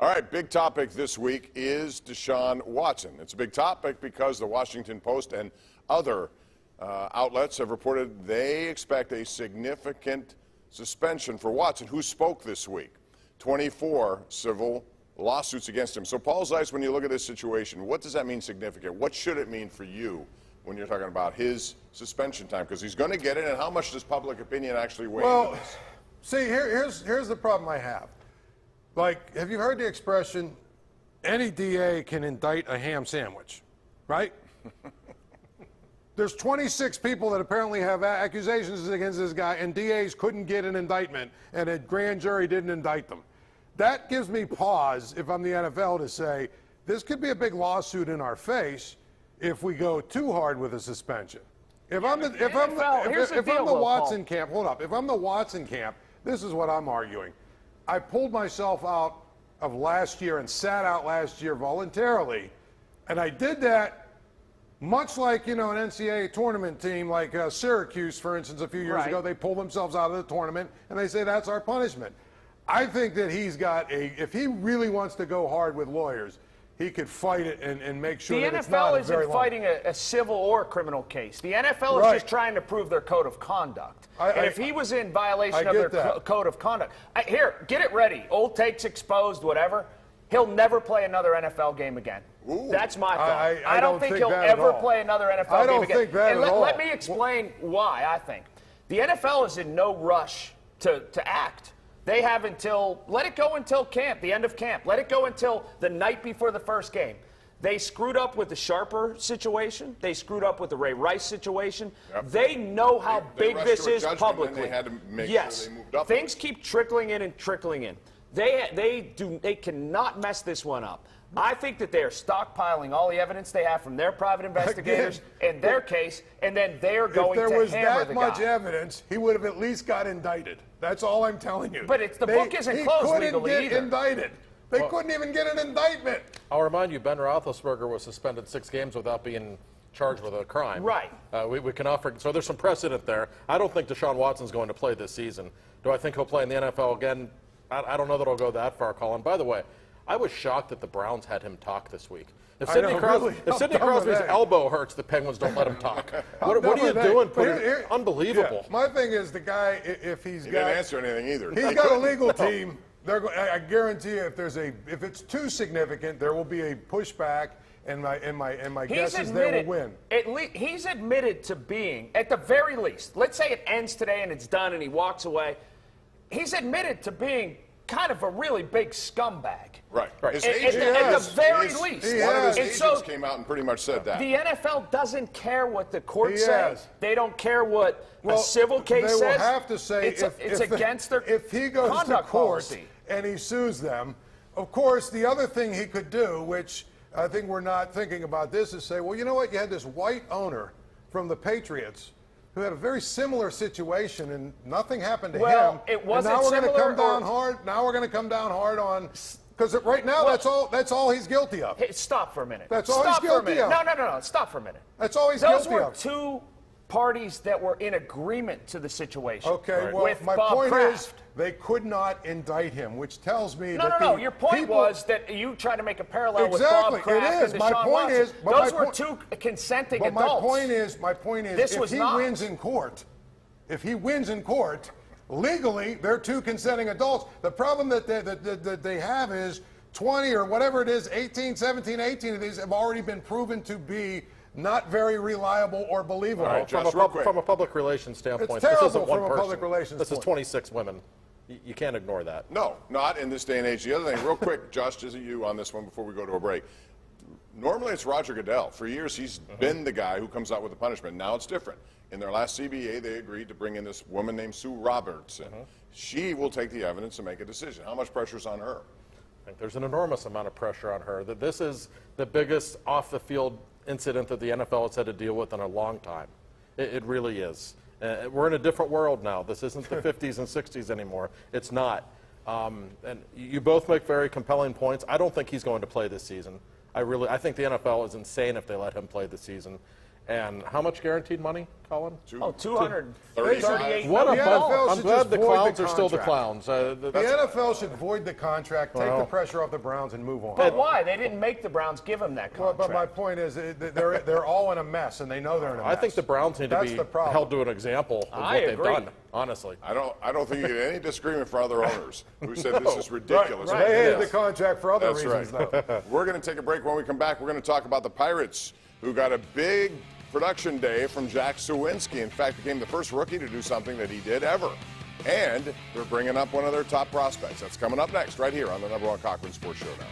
All right, big topic this week is Deshaun Watson. It's a big topic because the Washington Post and other outlets have reported they expect a significant suspension for Watson, who spoke this week. 24 civil lawsuits against him. So, Paul Zeise, when you look at this situation, what does that mean significant? What should it mean for you when you're talking about his suspension time? Because he's going to get it, and how much does public opinion actually weigh into this? See, here's the problem I have. Like, have you heard the expression, any DA can indict a ham sandwich, right? There's 26 people that apparently have accusations against this guy, and DAs couldn't get an indictment, and a grand jury didn't indict them. That gives me pause, if I'm the NFL, to say, this could be a big lawsuit in our face if we go too hard with a suspension. If I'm the Watson camp, hold up. If I'm the Watson camp, this is what I'm arguing. I pulled myself out of last year and sat out last year voluntarily, and I did that much like, you know, an NCAA tournament team like Syracuse, for instance, a few years ago. They pulled themselves out of the tournament, and they say that's our punishment. I think that he's got if he really wants to go hard with lawyers, he could fight it and make sure that it's not The NFL isn't fighting a civil or criminal case. The NFL is just trying to prove their code of conduct. And if he was in violation of their code of conduct, here, get it ready. Old takes exposed, whatever. He'll never play another NFL game again. Ooh. That's my thought. I don't think he'll ever play another NFL game again. I don't think that at all. Let me explain why I think. The NFL is in no rush to act. They have let it go until camp, the end of camp. Let it go until the night before the first game. They screwed up with the Sharper situation. They screwed up with the Ray Rice situation. Yep. They know how big this is publicly. They had to make sure they moved up. Things keep trickling in and trickling in. They cannot mess this one up. I think that they are stockpiling all the evidence they have from their private investigators in their case, and then they're going to hammer the guy. If there was that much evidence, he would have at least got indicted. That's all I'm telling you. But the book isn't closed legally either. He couldn't get indicted. They couldn't even get an indictment. I'll remind you, Ben Roethlisberger was suspended 6 games without being charged with a crime. Right. We can offer, so there's some precedent there. I don't think Deshaun Watson's going to play this season. Do I think he'll play in the NFL again? I don't know that I'll go that far, Colin. By the way, I was shocked that the Browns had him talk this week. If Sidney Crosby's elbow hurts, the Penguins don't let him talk. What are you doing? Unbelievable. Yeah. My thing is, the guy, if he didn't answer anything either. He's got a legal team. I guarantee you, if it's too significant, there will be a pushback, and my guess is they will win. He's admitted to being, at the very least, let's say it ends today and it's done and he walks away. He's admitted to being kind of a really big scumbag. Right. At the very least. One of his agents came out and pretty much said that. The NFL doesn't care what the court says. They don't care what a civil case says. They will have to say it's against their if he goes to court and he sues them. Of course, the other thing he could do, which I think we're not thinking about this, is say, well, you know what? You had this white owner from the Patriots who had a very similar situation, and nothing happened to him. It wasn't and now we're going to come down or... hard. Now we're going to come down hard on, because right now that's all he's guilty of. Hey, stop for a minute. That's all he's guilty of. No. Stop for a minute. That's all he's guilty of. Those were two parties that were in agreement to the situation. Okay, well, my point is they could not indict him, which tells me No. Your point was that you tried to make a parallel with Bob Kraft and Deshaun Watson. Those were two consenting adults. My point is, if he wins in court, legally, they're two consenting adults. The problem that they have is 20 or whatever it is, 18, 17, 18 of these have already been proven to be not very reliable or believable. Right, from a public relations standpoint, it's terrible this isn't one from a person. public relations This is 26 women. You can't ignore that. No, not in this day and age. The other thing, real quick, Josh, just you on this one before we go to a break. Normally it's Roger Goodell. For years he's been the guy who comes out with the punishment. Now it's different. In their last CBA, they agreed to bring in this woman named Sue Robertson. She will take the evidence and make a decision. How much pressure is on her? I think there's an enormous amount of pressure on her. That this is the biggest off-the-field incident that the NFL has had to deal with in a long time. It really is. We're in a different world now. This isn't the 50s and 60s anymore. It's not. And you both make very compelling points. I don't think he's going to play this season. I think the NFL is insane if they let him play this season. And how much guaranteed money, Colin? Oh, 238 What a The bunch. NFL I'm should glad just the void Clowns the are still the contract. Clowns. The NFL should void the contract, take the pressure off the Browns, and move on. But why? They didn't make the Browns give him that Well, contract. but my point is, they're all in a mess, and they know they're in a mess. I think the Browns need to That's be the problem. held to an example of I what they've agree. done, honestly. I don't think you get any disagreement from other owners who said this is ridiculous. Right. They hated Yes. the contract for other That's reasons, right. though. We're going to take a break. When we come back, we're going to talk about the Pirates, who got a big production day from Jack Sawinski. In fact, became the first rookie to do something that he did ever. And they're bringing up one of their top prospects. That's coming up next, right here on the #1 Cochran Sports Showdown.